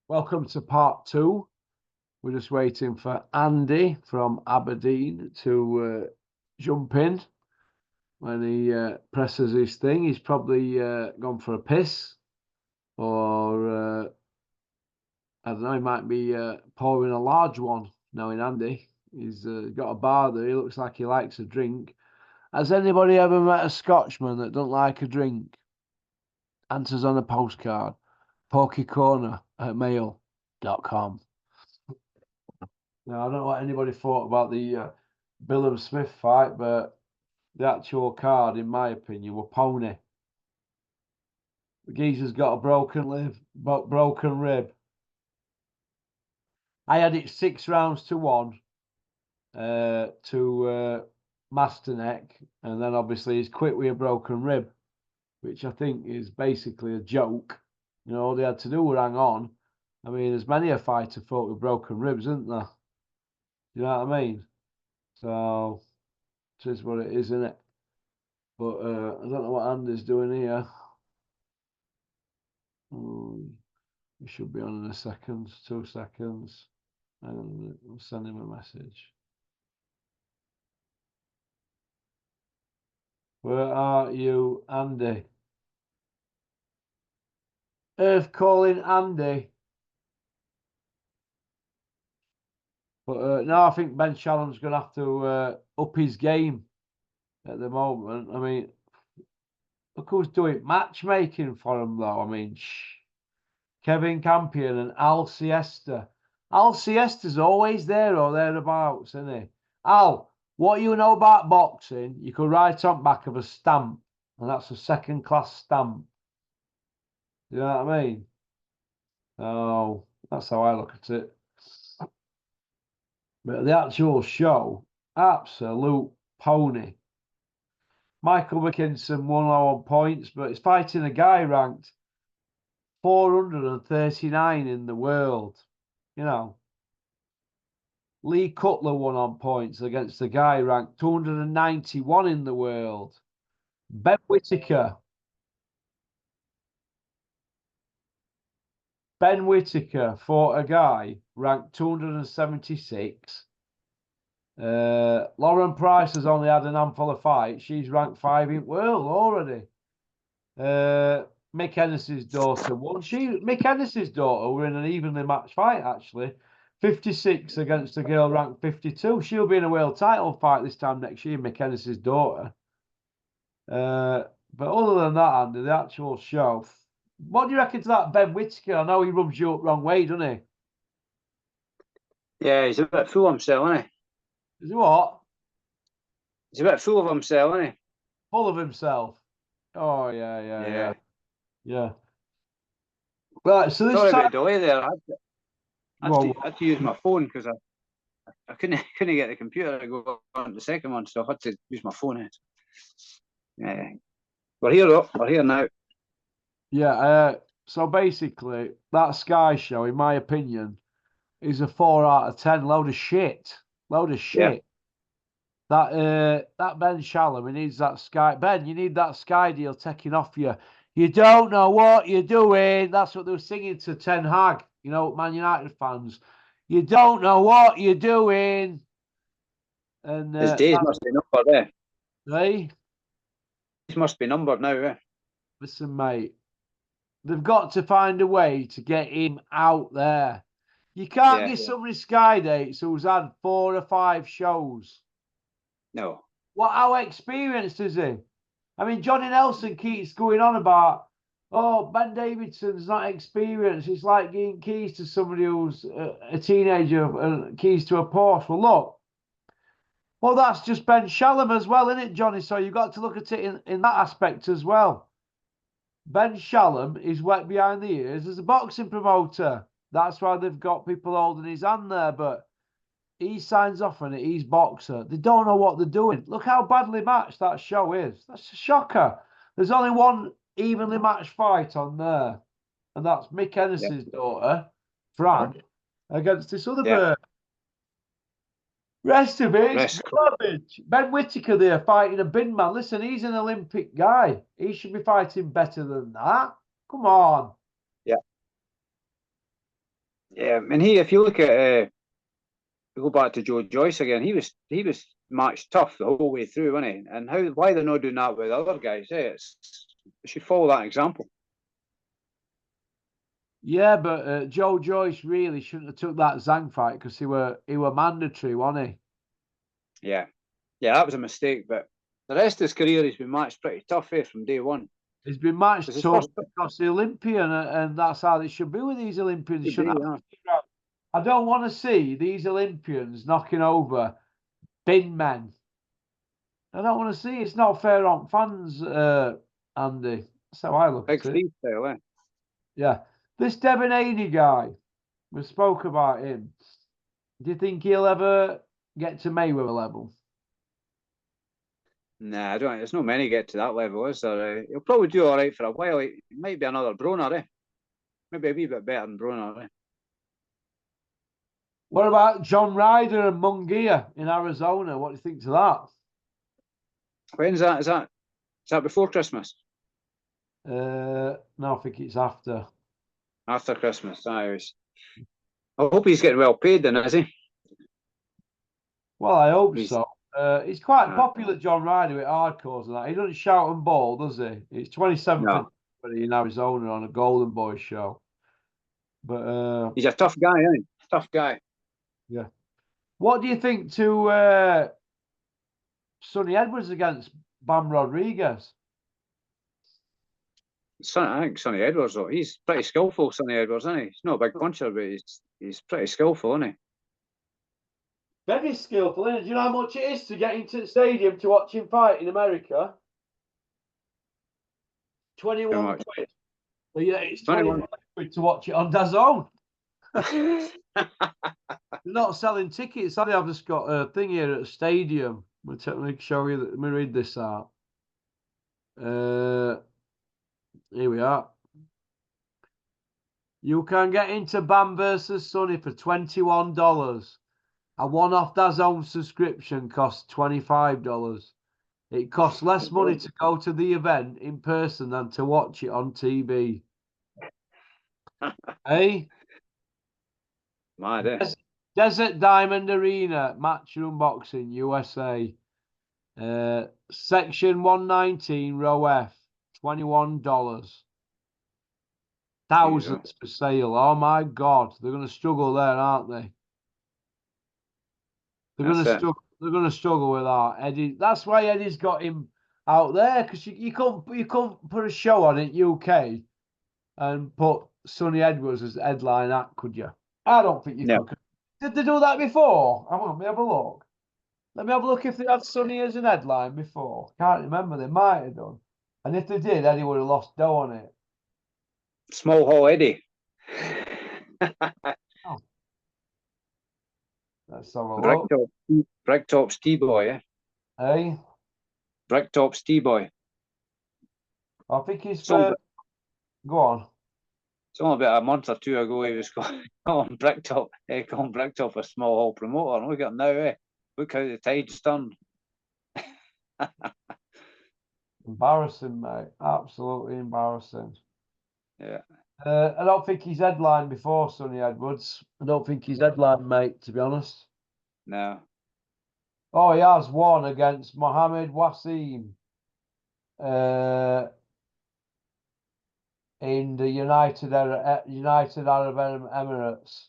Welcome to part 2. We're just waiting for Andy from Aberdeen to jump in. When he presses his thing, he's probably gone for a piss, or I don't know, he might be pouring a large one, knowing Andy. He's got a bar there. He looks like he likes a drink. Has anybody ever met a Scotsman that don't like a drink? Answers on a postcard. pokecorner@mail.com. Now, I don't know what anybody thought about the Billum Smith fight, but the actual card, in my opinion, were pony. The geezer's got a broken rib. I had it 6 rounds to 1 to Masterneck, and then obviously he's quit with a broken rib, which I think is basically a joke. You know, all they had to do was hang on. I mean, there's many a fighter fought with broken ribs, isn't there? You know what I mean? So, it is what it is, isn't it? But I don't know what Andy's doing here. We should be on in a second, 2 seconds. And we'll send him a message. Where are you, Andy? Earth calling Andy. But no, I think Ben Shallon's going to have to up his game at the moment. I mean, look who's doing matchmaking for him, though. I mean, Kevin Campion and Al Siesta. Al Siesta's always there or thereabouts, isn't he? Al, what you know about boxing, you could write on back of a stamp, and that's a second-class stamp. You know what I mean? Oh, that's how I look at it. But the actual show, absolute pony. Michael McKinson won on points, but he's fighting a guy ranked 439 in the world. You know, Lee Cutler won on points against a guy ranked 291 in the world. Ben Whittaker fought a guy ranked 276. Lauren Price has only had an handful of fights. She's ranked 5 in world already. Mick Ennis's daughter won. Mick Ennis's daughter were in an evenly matched fight, actually. 56 against a girl ranked 52. She'll be in a world title fight this time next year, Mick Ennis's daughter. But other than that, Andy, the actual show. What do you reckon to that Ben Whittaker? I know he rubs you up wrong way, doesn't he? Yeah, he's a bit full of himself, isn't he? Is he what? He's a bit full of himself, isn't he? Full of himself. Oh, yeah. Right, so this Sorry time... about the delay there. I had to use my phone because I couldn't get the computer to go on the second one, so I had to use my phone. Yeah. We're here, though. We're here now. Yeah, so basically, that Sky show, in my opinion, is a 4 out of 10. Load of shit. Yeah. That Ben Shalom, he needs that Sky. Ben, you need that Sky deal taking off you. You don't know what you're doing. That's what they were singing to Ten Hag, you know, Man United fans. You don't know what you're doing. And his days must be numbered there. Hey? His must be numbered now, eh? Listen, mate. They've got to find a way to get him out there. You can't give somebody Sky dates who's had 4 or 5 shows. No. How experienced is he? I mean, Johnny Nelson keeps going on about, oh, Ben Davidson's not experienced. It's like giving keys to somebody who's a teenager, keys to a Porsche. Well, that's just Ben Shalom as well, isn't it, Johnny? So you've got to look at it in that aspect as well. Ben Shalom is wet behind the ears as a boxing promoter. That's why they've got people holding his hand there, but he signs off on it. He's boxer. They don't know what they're doing. Look how badly matched that show is. That's a shocker. There's only one evenly matched fight on there, and that's Mick Ennis's daughter, Fran, against this other bird. Rest of it is garbage. Ben Whittaker there fighting a bin man. Listen, he's an Olympic guy. He should be fighting better than that. Come on. Yeah. Yeah, and if you look at go back to Joe Joyce again, he was matched tough the whole way through, wasn't he? And why they're not doing that with other guys? They should follow that example. Yeah, but Joe Joyce really shouldn't have took that Zhang fight because he were mandatory, wasn't he? Yeah, that was a mistake. But the rest of his career, he's been matched pretty tough from day one. He's been matched His tough first because the Olympian, and that's how they should be with these Olympians. should be, Shouldn't have. I don't want to see these Olympians knocking over bin men. I don't want to see. It's not fair on fans, Andy. That's how I look big at it. Steve style, eh? Yeah, this Devin Haney guy. We spoke about him. Do you think he'll ever get to Mayweather level? Nah, I don't. There's no many get to that level, is there? He'll probably do all right for a while. He might be another Broner, eh? Maybe a wee bit better than Broner, eh? What about John Ryder and Munguia in Arizona? What do you think to that? When's that? Is that before Christmas? No, I think it's after. After Christmas, I hope he's getting well paid then, is he? Well, I hope so. He's quite popular, John Ryder, with hardcores and that. He doesn't shout and ball, does he? It's 27th in Arizona on a Golden Boy show. But he's a tough guy, isn't he? Tough guy. Yeah. What do you think to Sonny Edwards against Bam Rodriguez? I think Sonny Edwards, though, he's pretty skillful. Sonny Edwards, isn't he? He's not a big puncher, but he's pretty skillful, isn't he? Very skillful, isn't it? Do you know how much it is to get into the stadium to watch him fight in America? 21 quid. So yeah, it's 21 quid to watch it on DAZN. They're not selling tickets. I've just got a thing here at the stadium. Let me show you. Let me read this out. Here we are. You can get into Bam versus Sonny for $21. A one-off DAZN subscription costs $25. It costs less money to go to the event in person than to watch it on TV. Hey? Mad, eh? Desert Diamond Arena, Matchroom Boxing, USA. Section 119, row F, $21. Thousands for sale. Oh my God, they're going to struggle there, aren't they? They're going to struggle with that. Eddie. That's why Eddie's got him out there, because you couldn't put a show on in UK and put Sonny Edwards as headline act, could you? I don't think you could. Did they do that before? Let me have a look. Let me have a look if they had Sonny as an headline before. Can't remember. They might have done. And if they did, Eddie would have lost dough on it. Small Hall Eddie. Oh. Let's have a look. Bricktop's T-boy, eh? Hey? Bricktop's T-boy. I think he's go on. It's only about a month or two ago he was calling Bricktop a small hall promoter. And look at him now, eh? Look how the tide's turned. Embarrassing, mate. Absolutely embarrassing. Yeah. I don't think he's headlined before, Sonny Edwards. I don't think he's headlined, mate, to be honest. No. Oh, he has won against Mohammed Wasim in the United Arab Emirates.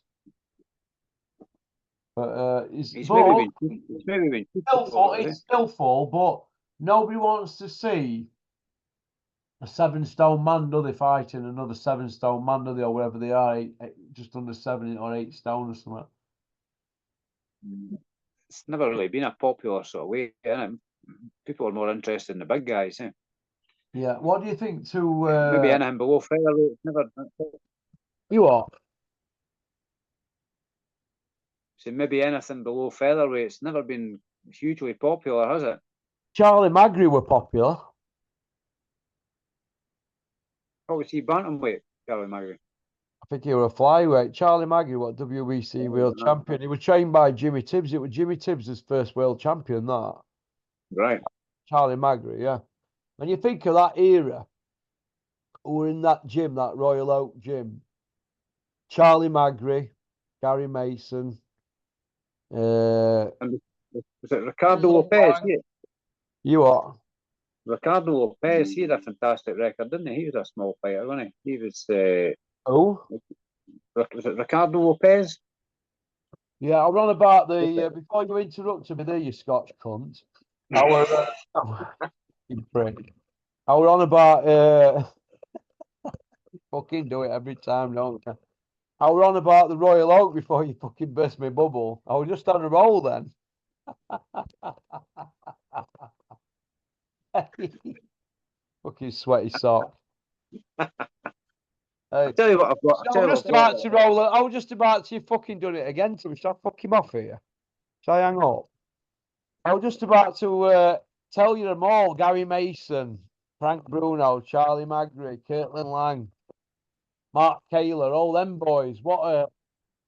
But he's maybe been skillful, but nobody wants to see a 7-stone man, do they, fighting another 7-stone man, do they, or whatever they are, just under 7 or 8 stone or something. It's never really been a popular sort of way, isn't it? People are more interested in the big guys, eh? Yeah. What do you think to maybe anything below featherweight? Never. You what? So maybe anything below featherweight. It's never been hugely popular, has it? Charlie Magri were popular. What was he, bantamweight, Charlie Magri? I think he was a flyweight. Charlie Magri, what, WBC world champion. He was trained by Jimmy Tibbs. It was Jimmy Tibbs' first world champion, that. Right. Charlie Magri, yeah. And you think of that era, who were in that gym, that Royal Oak gym, Charlie Magri, Gary Mason. And was it Ricardo Lopez? You what? Ricardo Lopez, he had a fantastic record, didn't he? He was a small fighter, wasn't he? He was. Oh, Was it Ricardo Lopez? yeah. I was on about the before you interrupted me there, you Scotch cunt. You prick. I was on about fucking do it every time, don't you? I was on about the Royal Oak before you fucking burst my bubble. I was just on a roll then. Fucking sweaty sock. I tell you what, I've got. I was just about to roll it. I was just about to fucking done it again. So shall I fuck him off here? Shall I hang up? I was just about to tell you them all. Gary Mason, Frank Bruno, Charlie Magri, Kirtland Lang, Mark Taylor, all them boys. What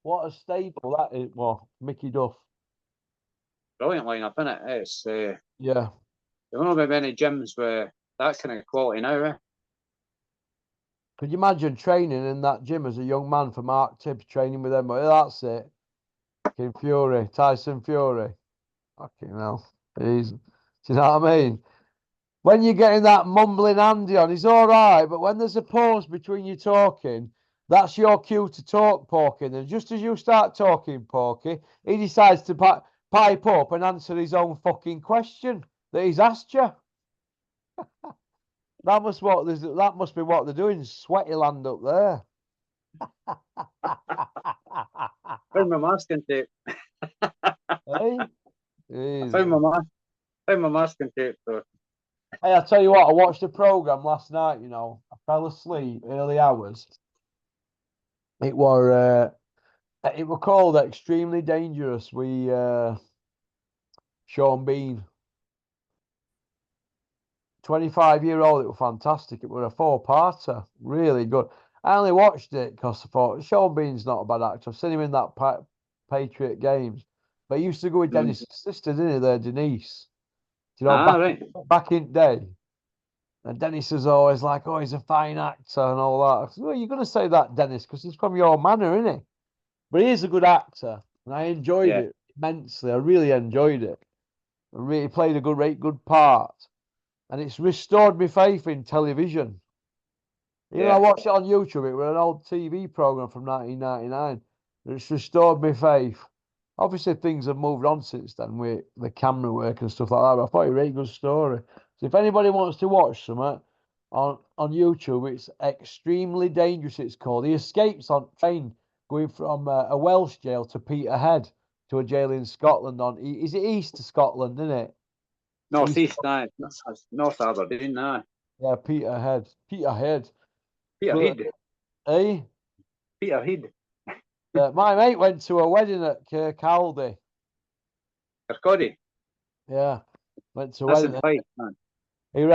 a staple that is. Well, Mickey Duff. Brilliant lineup, isn't it? It's Yeah. there don't be many gyms with that kind of quality now, eh? Could you imagine training in that gym as a young man for Mark Tibbs training with them? But that's it. Fucking Fury, Tyson Fury. Fucking hell. Do you know what I mean? When you're getting that mumbling Andy on, he's all right. But when there's a pause between you talking, that's your cue to talk, Porky. And just as you start talking, Porky, he decides to pipe up and answer his own fucking question that he's asked you. That must be what they're doing. Sweaty land up there. Found my masking tape. Hey? I found my masking tape. So. Hey, I tell you what, I watched a program last night. You know, I fell asleep early hours. It were called Extremely Dangerous. Sean Bean, 25-year-old. It was fantastic. It was a 4-parter, really good. I only watched it because I thought Sean Bean's not a bad actor. I've seen him in that Patriot Games, but he used to go with Dennis' sister, didn't he? There, Denise. You know, back in the day. And Dennis is always like, oh, he's a fine actor and all that. I said, well, you're going to say that, Dennis, because he's from your manor, isn't he? But he is a good actor, and I enjoyed it immensely. I really enjoyed it. I really played a good part, and it's restored my faith in television. You know, I watched it on YouTube. It was an old TV program from 1999. It's restored my faith. Obviously, things have moved on since then with the camera work and stuff like that. But I thought it was a really good story. So if anybody wants to watch something on YouTube, it's Extremely Dangerous. It's called. He escapes on train going from a Welsh jail to Peterhead to a jail in Scotland. Is it east of Scotland, isn't it? North East, North Aberdeen, no. Yeah, Peterhead. Peterhead. Eh? Peterhead. My mate went to a wedding at Kirkcaldy. Kirkcaldy? Yeah, went to a That's wedding. In Fife, man. In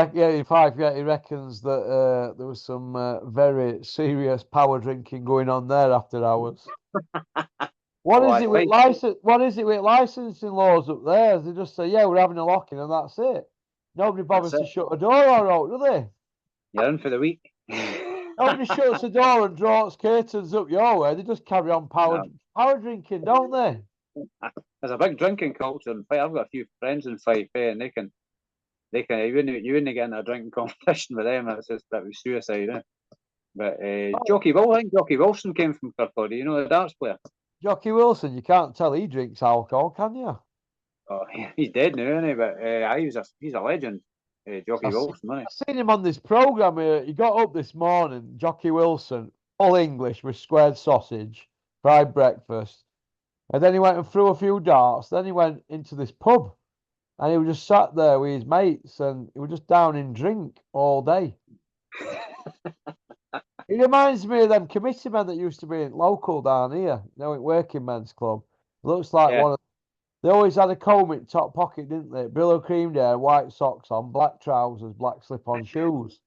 Fife, yeah, he reckons that there was some very serious power drinking going on there after hours. What is it with licensing laws up there? They just say, yeah, we're having a lock-in and that's it. Nobody bothers to shut a door or out, do they? You're in for the week. Nobody shuts the door and draws curtains up your way. They just carry on power drinking, don't they? There's a big drinking culture in Fife. I've got a few friends in Fife, and they can. You wouldn't get in a drinking competition with them. That was suicide. Eh? But Jockey Wilson came from Kirkcaldy. You know, the darts player. Jockey Wilson, you can't tell he drinks alcohol, can you? Oh, he's dead now, isn't he? But he's a legend. Jockey Wilson, isn't he? I've seen him on this programme. He got up this morning, Jockey Wilson, all English with squared sausage, fried breakfast. And then he went and threw a few darts. Then he went into this pub and he was just sat there with his mates and he was just down in drink all day. He reminds me of them committee men that used to be local down here, you know, at Working Men's Club. Looks like one of they always had a comb in top pocket, didn't they? Billow creamed hair, white socks on, black trousers, black slip-on shoes.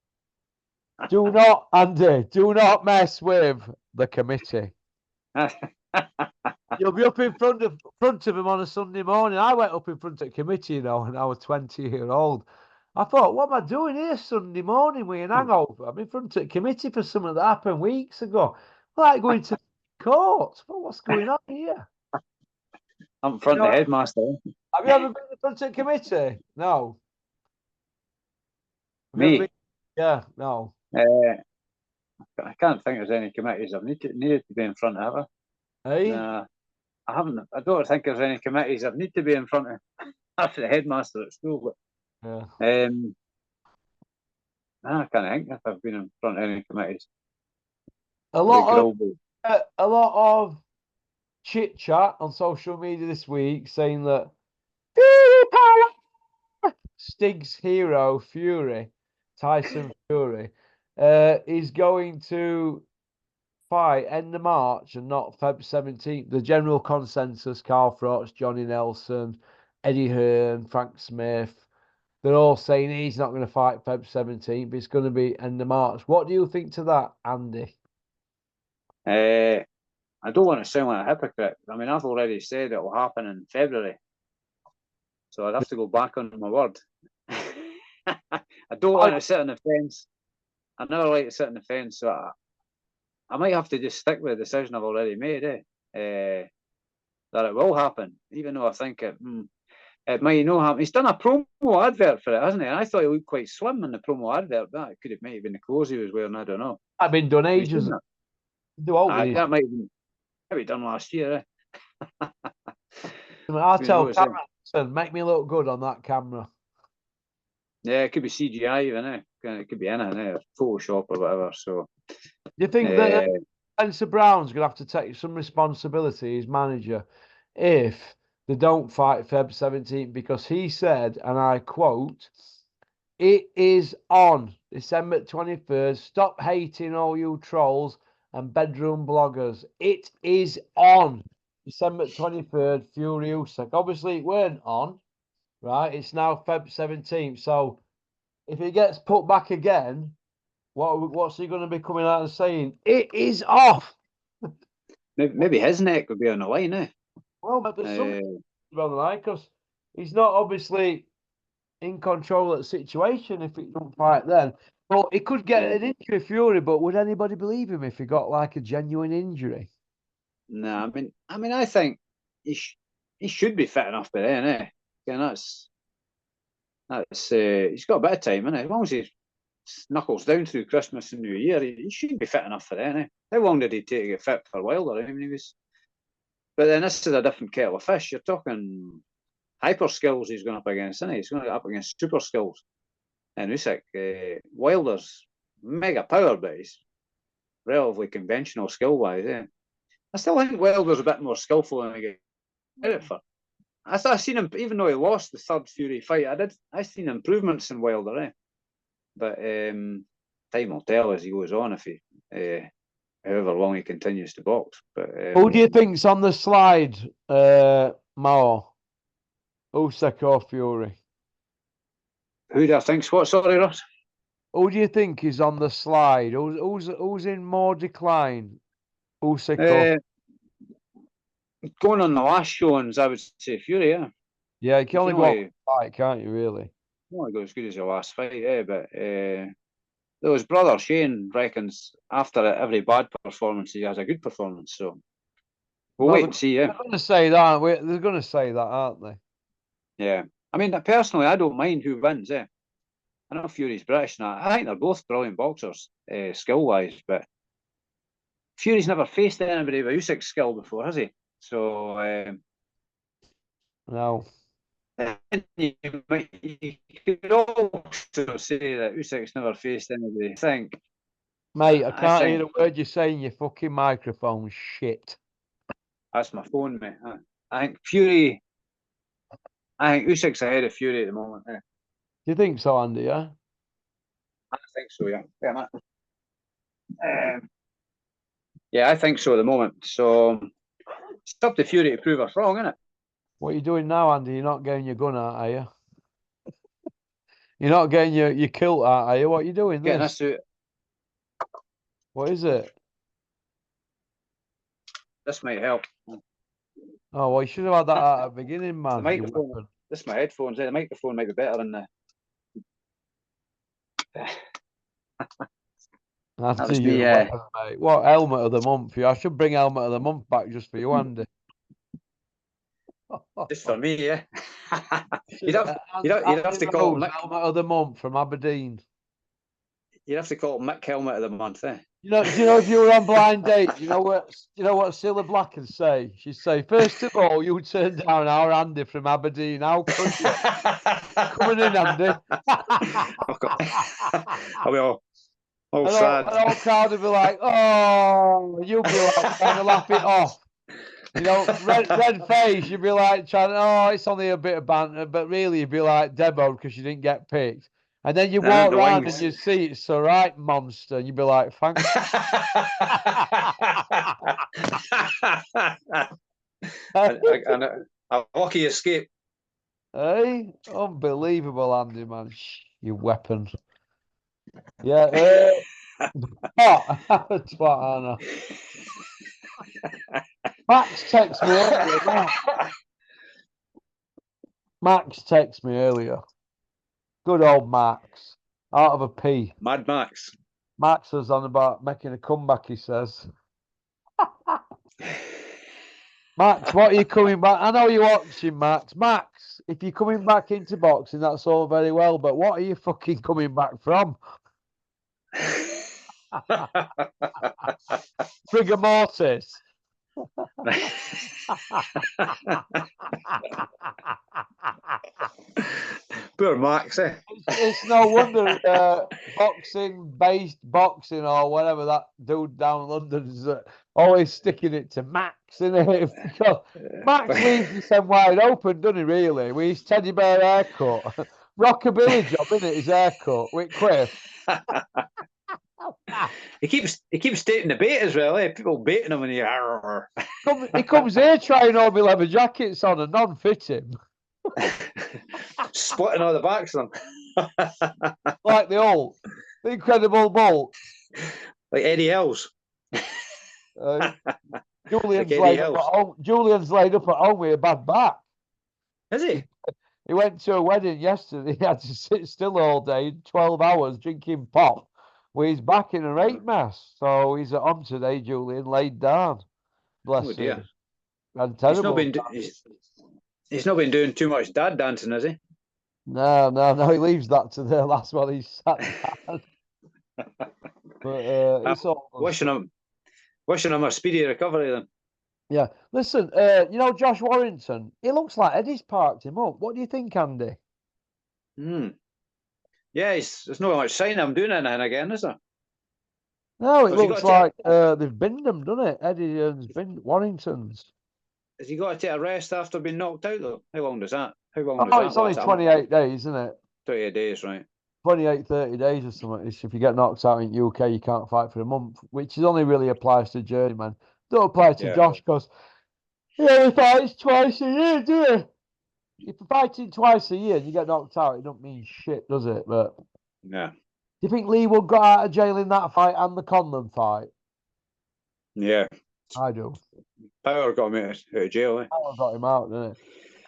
Do not, Andy, do not mess with the committee. You'll be up in front of them on a Sunday morning. I went up in front of the committee, you know, and I was 20-year-old. I thought, what am I doing here Sunday morning with an hangover? I'm in front of the committee for something that happened weeks ago. Like going to court. Well, what's going on here? I'm in front of the headmaster. Have you ever been in front of committee? No. Me? Yeah, no. I can't think there's any committees I've needed to be in front of ever. Hey? Nah, I haven't. I don't think there's any committees I've need to be in front of after the headmaster at school. But Yeah. I can't think if I've been in front of any committees. A lot of chit chat on social media this week saying that Stig's hero Fury, Tyson Fury, is going to fight end of March and not Feb 17th. The general consensus: Carl Froch, Johnny Nelson, Eddie Hearn, Frank Smith. They're all saying he's not going to fight Feb 17th. It's going to be end of March. What do you think to that, Andy? I don't want to sound like a hypocrite. I mean, I've already said it will happen in February, so I'd have to go back on my word. I don't want to sit on the fence. I never like to sit on the fence, so I might have to just stick with the decision I've already made. That it will happen, even though I think it might not happen. He's done a promo advert for it, hasn't he? And I thought he looked quite slim in the promo advert. That could have maybe been the clothes he was wearing. I don't know. I've been done ages. That might have been done last year. I tell Cameron, make me look good on that camera. Yeah, it could be CGI even. It could be anything, Photoshop or whatever. So, do you think that Spencer Brown's going to have to take some responsibility as manager if they don't fight Feb 17th? Because he said, and I quote, "It is on December 23rd. Stop hating all you trolls and bedroom bloggers. It is on December 23rd, Fury Usyk." Obviously, it weren't on, right? It's now Feb 17th. So if it gets put back again, what's he going to be coming out and saying? It is off. Maybe his neck would be on the line, eh? Well, but there's something on the line because he's not obviously in control of the situation if he don't fight then. Well, he could get an injury, Fury, but would anybody believe him if he got like a genuine injury? No, I mean, I think he should be fit enough by then, eh? And that's he's got a bit of time, innit? As long as he knuckles down through Christmas and New Year, he should be fit enough for then, eh? How long did he take to get fit for Wilder? I mean, he was. But then this is a different kettle of fish. You're talking hyper skills he's going up against, isn't he? He's going to get up against super skills. And Usyk, Wilder's mega power, but he's relatively conventional skill wise. I still think Wilder's a bit more skillful than I get credit for. I seen him, even though he lost the third Fury fight, I seen improvements in Wilder, But time will tell as he goes on if he, however long he continues to box. But who do you think's on the slide more? Usyk or Fury? Who do I think's what? Sorry, Ross. Who do you think is on the slide? Who's in more decline? Usyk or going on the last showings, I would say Fury, yeah. Yeah, you can only go on fight, can't you, really? You only go as good as your last fight, But his brother Shane reckons after every bad performance, he has a good performance. So we'll wait and see, They're going to say that, aren't we? They're going to say that, aren't they? Yeah. I mean, personally, I don't mind who wins, I know Fury's British and I think they're both brilliant boxers, skill-wise, but Fury's never faced anybody with Usyk's skill before, has he? So no. You could also say that Usyk's never faced anybody. I think, mate, I can't hear a word you're saying. Your fucking microphone shit. That's my phone, mate. I think Usyk's ahead of Fury at the moment. Do you think so, Andy? Yeah. I think so. Yeah. Yeah, I think so at the moment. So it's up to Fury to prove us wrong, isn't it? What are you doing now, Andy? You're not getting your gun out, are you? You're not getting your kilt out, are you? What are you doing? This? What is it? This might help. Oh, well, you should have had that at the beginning, man. The microphone. This is my headphones. The microphone might be better than the. Andy, was you're me. a weapon, mate. What helmet of the month? I should bring helmet of the month back just for you, Andy. Just for me, yeah. Andy you'd have to call it Rose, helmet of the month from Aberdeen. you'd have to call it Mick Helmet of the Month, eh? Do you know if you were on blind date, you know what Cilla Black would say? She'd say, first of all, you would turn down our Andy from Aberdeen. How could you? Coming in, Andy. I'll be all sad. And all crowd would be like, oh, you'd be like trying to laugh it off. Red face, you'd be like trying, oh, it's only a bit of banter, but really you'd be like Debo because you didn't get picked. And then you walk around and you see it's the right monster, and you'd be like, thanks. and a lucky escape. Hey, unbelievable, Andy, man. You weapon. Yeah. Twat, Anna. Max texted me earlier. Max texted me earlier. Good old Max. Out of a P. Mad Max. Max was on about making a comeback, he says. Max, what are you coming back? I know you're watching, Max. Max, if you're coming back into boxing, that's all very well, but what are you fucking coming back from? Rigor mortis. Poor Max, eh? It's no wonder boxing or whatever that dude down in London is always sticking it to Max, isn't it? Because Max leaves the same wide open, doesn't he, really? With his teddy bear haircut. Rockabilly job, isn't it, his haircut with Quiff? He keeps taking the bait as well, eh? People baiting him and he comes here trying all my leather jackets on and none fit him. Splitting all the backs of them. Like the Hulk, the Incredible Hulk. Like Eddie Hells. Julian's laid up at home with a bad back. Is he? He went to a wedding yesterday. He had to sit still all day, 12 hours, drinking pop with his back in a rape mess. So he's at home today, Julian, laid down. Bless him. And terrible. He's not been doing too much dad dancing, has he? No. He leaves that to the last one. He's sat down. But it's all wishing him a speedy recovery then. Yeah. Listen, Josh Warrington, he looks like Eddie's parked him up. What do you think, Andy? Yeah, there's not much sign of him doing anything again, is there? No, it looks like they've binned him, doesn't it? Eddie and Warrington's. Has he got to take a rest after being knocked out, though? How long does that? It's only 28 days, isn't it? 28 days, right. 28, 30 days or something. If you get knocked out in UK, you can't fight for a month, which only really applies to journeyman. Don't apply to Josh because he only fights twice a year, do you? If you're fighting twice a year and you get knocked out, it don't mean shit, does it? But yeah. Do you think Lee Wood got out of jail in that fight and the Conlon fight? Yeah. I do. Power got him out of jail, eh? Power got him out, didn't it?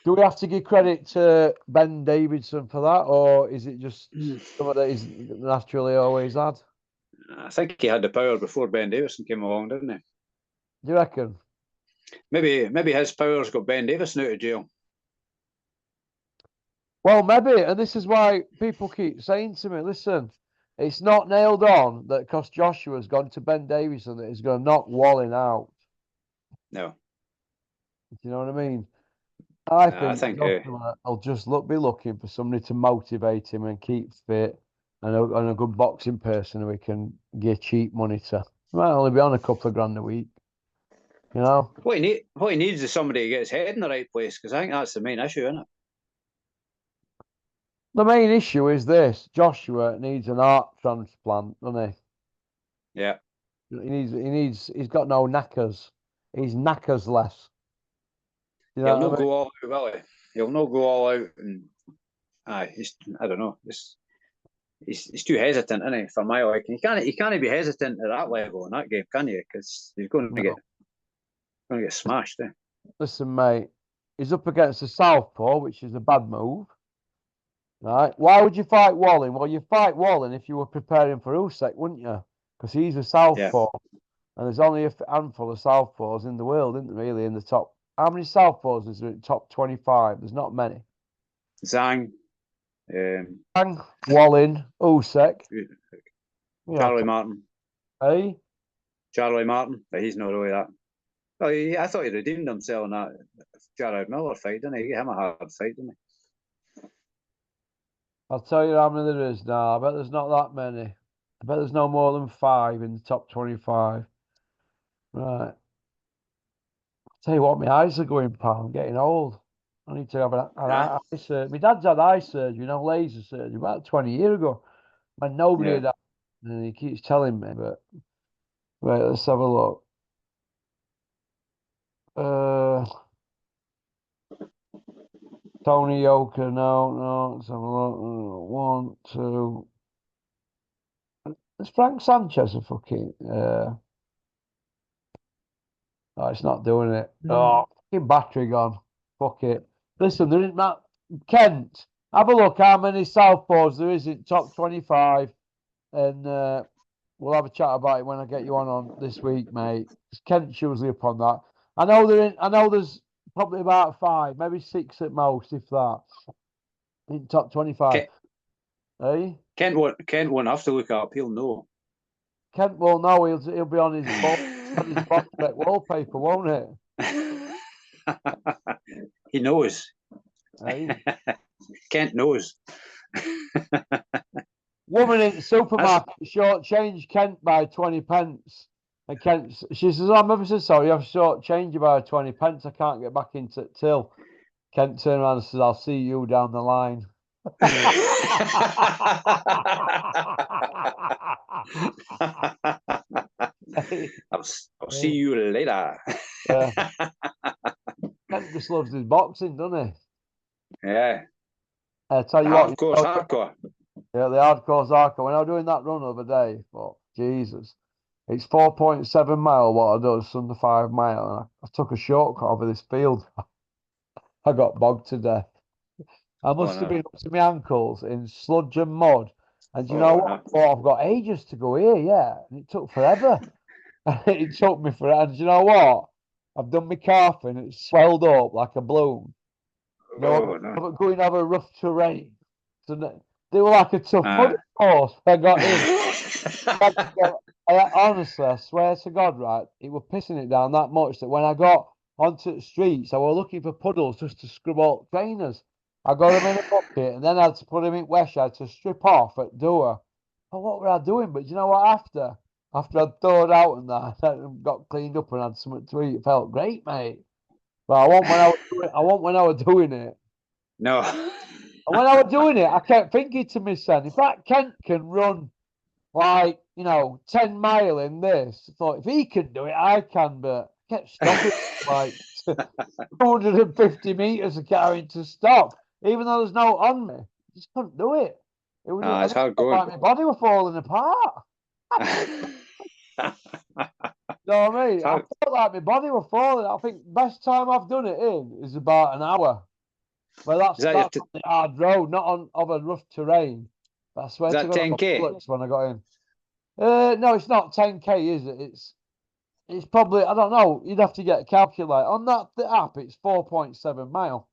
Do we have to give credit to Ben Davidson for that, or is it just something that he's naturally always had? I think he had the power before Ben Davidson came along, didn't he? Do you reckon? Maybe his powers got Ben Davidson out of jail. Well, maybe, and this is why people keep saying to me, listen, it's not nailed on that because Joshua's gone to Ben Davidson that he's going to knock Wallin out. No. Do you know what I mean? I think Joshua will just be looking for somebody to motivate him and keep fit and a good boxing person who he can give cheap money to. He might only be on a couple of grand a week. You know? What he needs is somebody to get his head in the right place, because I think that's the main issue, isn't it? The main issue is this: Joshua needs an heart transplant, doesn't he? Yeah. He's got no knackers. He's knackers-less. You know He'll not go all out, will he? He'll not go all out, and I don't know. He's too hesitant, isn't he? For my liking, he can't be hesitant at that level in that game, can you? Because he's going to get smashed. Eh? Listen, mate, he's up against a southpaw, which is a bad move. Right? Why would you fight Wallin? Well, you fight Wallin if you were preparing for Usyk, wouldn't you? because he's a southpaw, and there's only a handful of southpaws in the world, isn't there? Really, in the top. How many southpaws is there in top 25? There's not many. Zhang, Zhang, Wallin, Usyk, Charlie Martin. Hey, Charlie Martin, but he's not really that. Well, I thought he redeemed himself in that Jared Miller fight, didn't he? He gave him a hard fight, didn't he? I'll tell you how many there is now. I bet there's not that many. I bet there's no more than 5 in the top 25. Right. I'll tell you what, my eyes are going, pal. I'm getting old. I need to have an eye surgery. My dad's had eye surgery, laser surgery, about 20 years ago. When nobody had that. And he keeps telling me, but right, let's have a look. Tony Yoka, no, let's have a look. 1, 2. Is Frank Sanchez a fucking oh, it's not doing it. Oh, fucking battery gone. Fuck it. Listen, there isn't that. Kent, have a look how many southpaws there is in top 25, and we'll have a chat about it when I get you on this week, mate. Kent's usually up on that. I know there's probably about 5, maybe 6 at most, if that, in top 25. Hey? Kent won't have to look up. He'll know. Kent will know. He'll be on his box set wallpaper, won't it? He knows. Hey? Kent knows. Woman in the supermarket shortchanged Kent by 20 pence. And Kent, she says, I'm ever so sorry, I've shortchanged you by 20 pence. I can't get back into it till. Kent turned around and says, I'll see you down the line. I'll see you later. Kent just loves his boxing, doesn't he? Yeah. I tell you what, hardcore. Yeah, the hardcore's hardcore. When I was doing that run the other day, but Jesus, it's 4.7 mile what I do, it's under 5 mile. And I took a shortcut over this field. I got bogged to death. I must have been up to my ankles in sludge and mud. And you know what? Oh, I've got ages to go here, yeah. And it took forever. It took me forever. And you know what? I've done my calf and it's swelled up like a balloon. I'm going over rough terrain. So they were like a tough mud course. I got in. Honestly, I swear to God, right? It was pissing it down that much that when I got onto the streets, I was looking for puddles just to scrub out trainers. I got them in a bucket and then I had to put them in wash. I had to strip off at door. Oh, what were I doing? But you know what? After I'd thawed out and that, I got cleaned up and had something to eat. It felt great, mate. But I want when I was doing it. No. And when I was doing it, I kept thinking to myself, if that Kent can run like, 10 mile in this, I thought, if he can do it, I can. But I kept stopping like 250 meters of carrying to stop, even though there's no on me. I just couldn't do it. It was it's hard going. Like my body was falling apart. You know what I mean? I felt like my body was falling. I think best time I've done it in is about an hour. Well, that's on the hard road, not on a rough terrain. But I swear to God, 10K? When I got in. No, it's not 10K, is it? It's probably, I don't know. You'd have to get a calculator. On the app, it's 4.7 mile.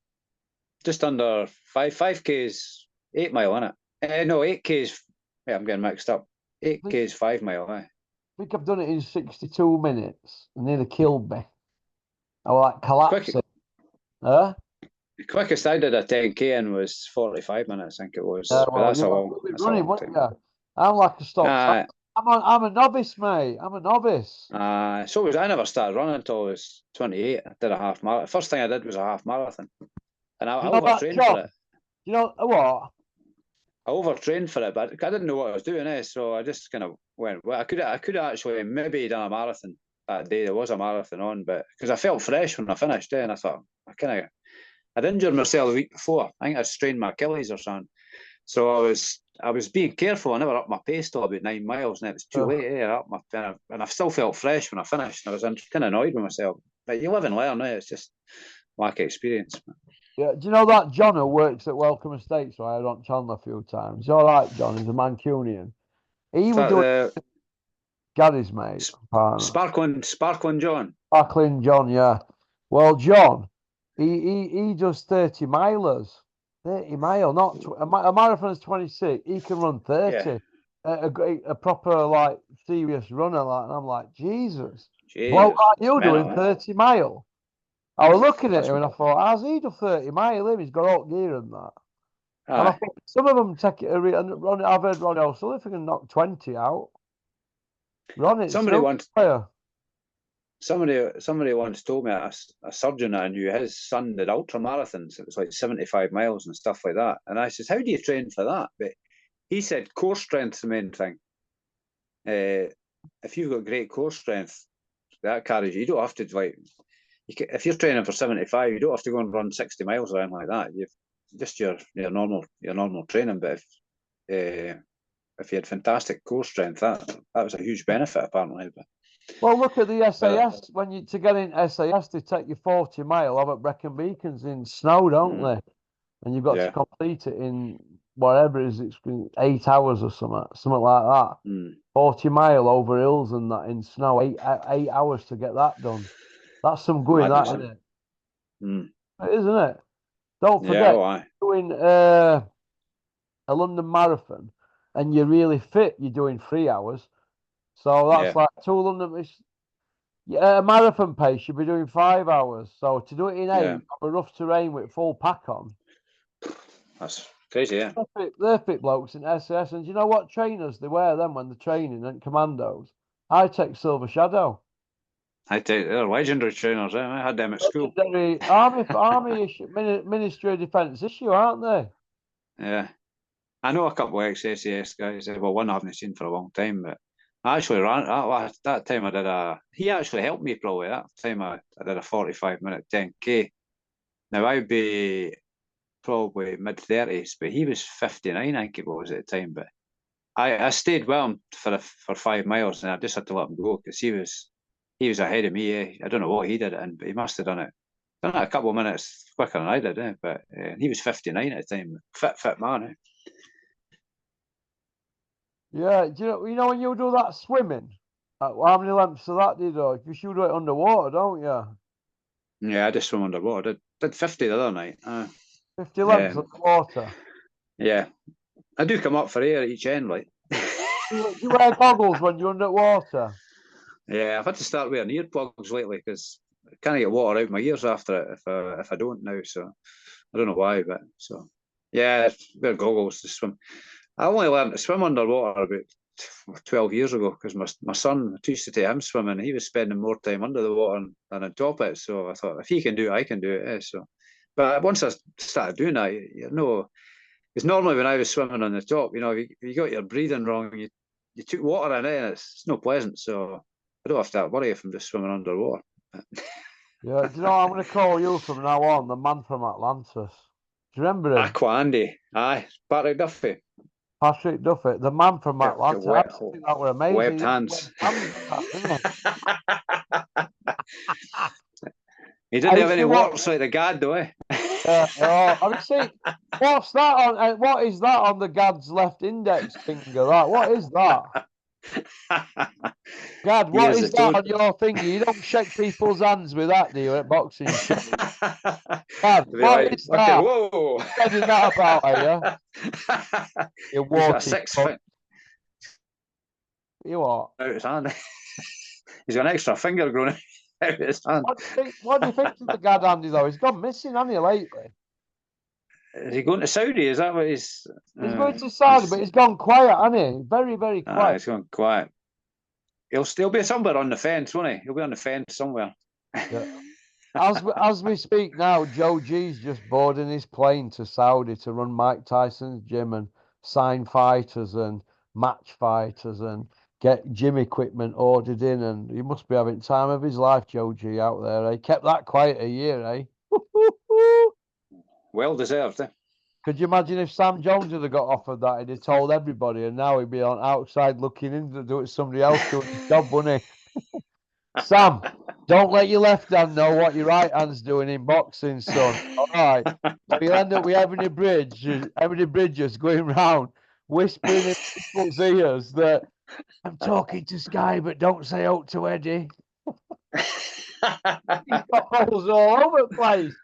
Just under 5K is 8 mile, isn't it? No, 8K is. Yeah, I'm getting mixed up. 8K is 5 mile. I think I've done it in 62 minutes. It nearly killed me. I was like collapsing. The quickest I did a 10K in was 45 minutes, I think it was. But that's a long. Running, wouldn't you? I'm like a stop. I'm a novice, mate. I'm a novice. So was I. Never started running until I was 28. I did a half marathon. First thing I did was a half marathon, and I overtrained for it. You know what? I overtrained for it, but I didn't know what I was doing. So I just kind of went. Well, I could actually maybe done a marathon that day. There was a marathon on, but because I felt fresh when I finished, and I thought I'd injured myself the week before. I think I strained my Achilles or something. So I was being careful. I never upped my pace till about 9 miles, and it was too late. And I still felt fresh when I finished. I was kind of annoyed with myself. But you live and learn, It's just lack of experience. Yeah, do you know that John who works at Welcome Estates, who I had on channel a few times? He's all right, John. He's a Mancunian. He was doing. Gary's mate. Partner. Sparkling John. Sparkling John, yeah. Well, John, he does 30 milers. 30 mile, not a marathon is 26. He can run 30. Yeah. A proper like serious runner, like, and I'm like, Jesus. Well, like you doing 30 mile. I was looking at him and I thought, how's he do 30 mile? He's got all gear and that. And I thought some of them take it and run. I've heard Ronnie O'Sullivan can knock 20 out. Ronnie, somebody once told me a surgeon I knew, his son did ultra marathons. It was like 75 miles and stuff like that. And I said, how do you train for that? But he said core strength's the main thing. If you've got great core strength, that carries you. You don't have to if you're training for 75, you don't have to go and run 60 miles or anything like that. You've just your normal training. But if you had fantastic core strength, that was a huge benefit apparently. But well, look at the SAS. To get in SAS, they take you 40 mile over at Brecon Beacons in snow, don't they? And you've got to complete it in whatever it is, it's 8 hours or something like that. 40 mile over hills and that in snow, 8 hours to get that done. That's some going, that, isn't it? Isn't it? Don't forget, doing a London Marathon and you're really fit, you're doing 3 hours. So that's like 2 London. A marathon pace, you'll be doing 5 hours. So to do it in 8 on a rough terrain with full pack on. That's crazy, yeah. They're fit blokes in SAS. And do you know what trainers they wear them when they're training and commandos? I take Silver Shadow. They're legendary trainers. I had them at school. Army Ministry of Defence issue, aren't they? Yeah. I know a couple of ex-SAS guys. Well, one I haven't seen for a long time, but I actually ran that time. He actually helped me probably that time. I did a 45-minute 10K. Now I'd be probably mid-30s, but he was 59, I think it was at the time. But I stayed with him for 5 miles, and I just had to let him go because he was ahead of me. I don't know what he did it in, but he must have done it a couple of minutes quicker than I did. But he was 59 at the time. Fit man. Yeah, do you know when you do that swimming? How many lengths of that do you do? You should do it underwater, don't you? Yeah, I just swim underwater. Did 50 the other night. 50 lengths underwater. Yeah, I do come up for air at each end, like. Do you wear goggles when you're underwater? Yeah, I've had to start wearing earplugs lately because I can't get water out my ears after it if I don't now. So I don't know why, but so yeah, wear goggles to swim. I only learned to swim underwater about 12 years ago because my son, I used to take him swimming. He was spending more time under the water than on top of it. So I thought, if he can do it, I can do it. So, but once I started doing that, because normally when I was swimming on the top, if you got your breathing wrong, you took water in it, and it's not pleasant. So I don't have to worry if I'm just swimming underwater. Yeah, do you know what I'm going to call you from now on? The man from Atlantis. Do you remember him? Aqua Andy. Aye, Patrick Duffy. Patrick Duffy, the man from Atlantis. I think that were amazing. Webbed hands. He didn't have any warts like the Gad, though, eh? Have you seen? What's that on? What is that on the Gad's left index finger? What is that? Gad, what is that on your finger? You don't shake people's hands with that, do you, at boxing shows? Gad, what is that? Whoa! What is that about, are you? You're walking. You what? Out his hand. He's got an extra finger growing out of his hand. What do you think of the Gad, Andy, though? He's gone missing, hasn't he, lately? Is he going to Saudi? Is that what he's... He's going to Saudi, but he's gone quiet, hasn't he? Very, very quiet. He's gone quiet. He'll still be somewhere on the fence, won't he? He'll be on the fence somewhere. Yeah. As we speak now, Joe G's just boarding his plane to Saudi to run Mike Tyson's gym and sign fighters and match fighters and get gym equipment ordered in. And he must be having time of his life, Joe G, out there. He kept that quiet a year, eh? Well deserved, eh? Could you imagine if Sam Jones had got offered that? He'd have told everybody, and now he'd be on outside looking in to do it somebody else doing his job, wouldn't he? Sam, don't let your left hand know what your right hand's doing in boxing, son. All right. We'll end up with Ebony Bridges going round whispering in people's ears that I'm talking to Sky, but don't say out to Eddie. He's got holes all over the place.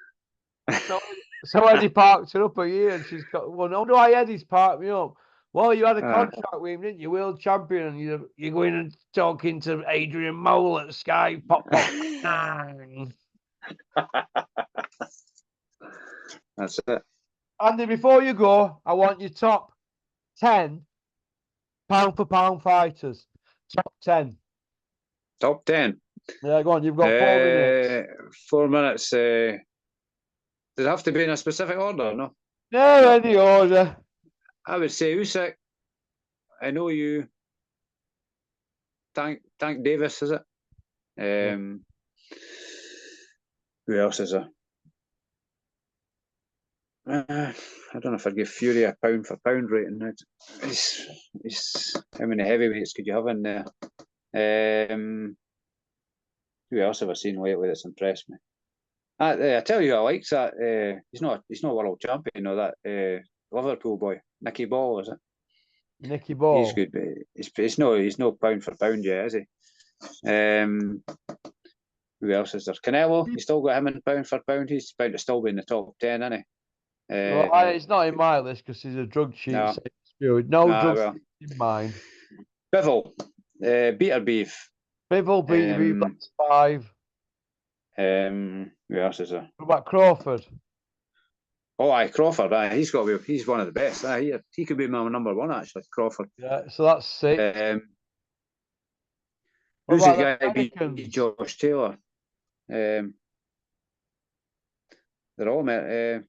So Eddie parked her up a year, and she's got. Well, no, why Eddie's parked me up? Well, you had a contract with him, didn't you? World champion, and you're going and talking to aDriAn m0Le at Sky. Pop, pop, bang. That's it. Andy, before you go, I want your top 10 pound for pound fighters. Top 10. Top 10. Yeah, go on. You've got 4 minutes. 4 minutes. Does it have to be in a specific order? No. No, any order. I would say Usyk. I know you. Tank Davis, is it? Who else is there? I don't know if I'd give Fury a pound for pound rating. How many heavyweights could you have in there? Who else have I seen lately that's impressed me? I tell you, I likes that. He's not world champion, or that Liverpool boy, Nicky Ball, is it? Nicky Ball. He's good, but he's no pound for pound yet, is he? Who else is there? Canelo. You still got him in pound for pound. He's bound to still be in the top 10, isn't he? Well, it's not in my list because he's a drug cheat. No, drugs in mine. Bivol, Beater Beef. Bivol, Beater Beef, that's 5. Who else is there? What about Crawford? Oh, Crawford. He's got to be. He's one of the best. He could be my number 1 actually. Crawford. Yeah, so that's 6. Who's the guy that beat Josh Taylor? They're all met.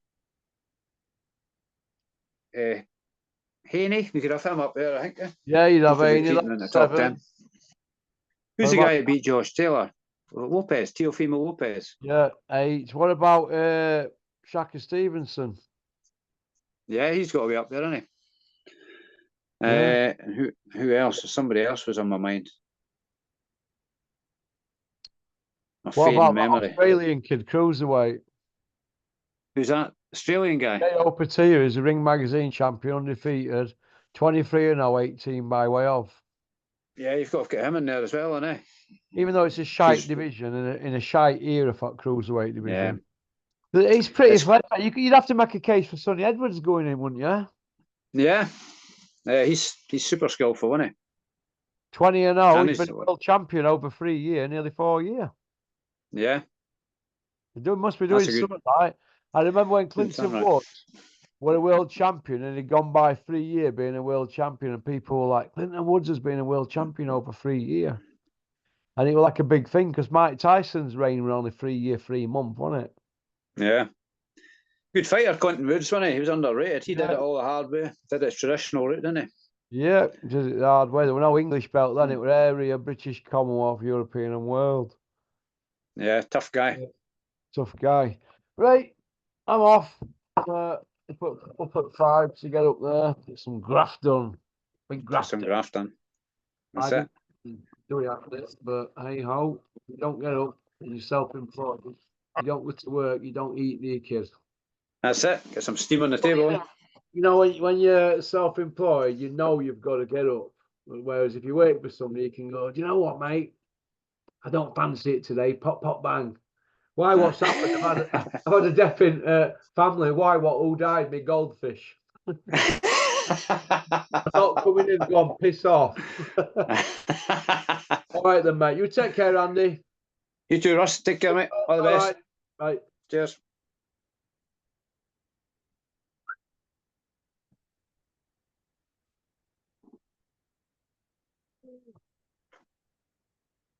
Haney, we could have him up there, I think. Yeah, you'd have Haney in the top 10. Who's the guy that beat Josh Taylor? Lopez, Teofimo Lopez. Yeah, 8. What about Shaka Stevenson? Yeah, he's got to be up there, hasn't he? Yeah. Who else? Somebody else was on my mind. What about memory. Australian kid, cruiserweight? Who's that? Australian guy? J.O. Patia is a Ring Magazine champion, undefeated, 23-0, 18 by way of. Yeah, you've got to get him in there as well, hasn't he? Even though it's a shite division in a shite era for cruiserweight division. Yeah. He's pretty flat. You'd have to make a case for Sonny Edwards going in, wouldn't you? Yeah. He's super skillful, isn't he? 20-0. He's been world champion over 3 years, nearly 4 years. Yeah. He must be doing something right. I remember when Clinton Woods were a world champion and he'd gone by 3 years being a world champion, and people were like, Clinton Woods has been a world champion over 3 years. And it was like a big thing because Mike Tyson's reign was only 3 years, 3 months, wasn't it? Yeah. Good fighter, Clinton Woods, wasn't he? He was underrated. He did it all the hard way. Did it traditional route, didn't he? Yeah, did it the hard way. There were no English belt then. It was area, British, Commonwealth, European and world. Yeah, tough guy. Yeah. Tough guy. Right, I'm off. Up at 5 to get up there. Get some graft done. Big graft. Some graft done. That's it. Do it after this, but hey ho, you don't get up and you're self-employed. You don't go to work, you don't eat, do you, kid? That's it. Get some steam on the table. You know, when you're self-employed, you know you've got to get up. Whereas if you work for somebody, you can go, do you know what, mate? I don't fancy it today. Pop, pop, bang. Why? What's happened? I've had a death in family. Why? What? Who died? Me goldfish. I'm not coming in. Go on, piss off. All right then, mate. You take care, Andy. You too, Russ. Take care, mate. All the best. Right. Cheers.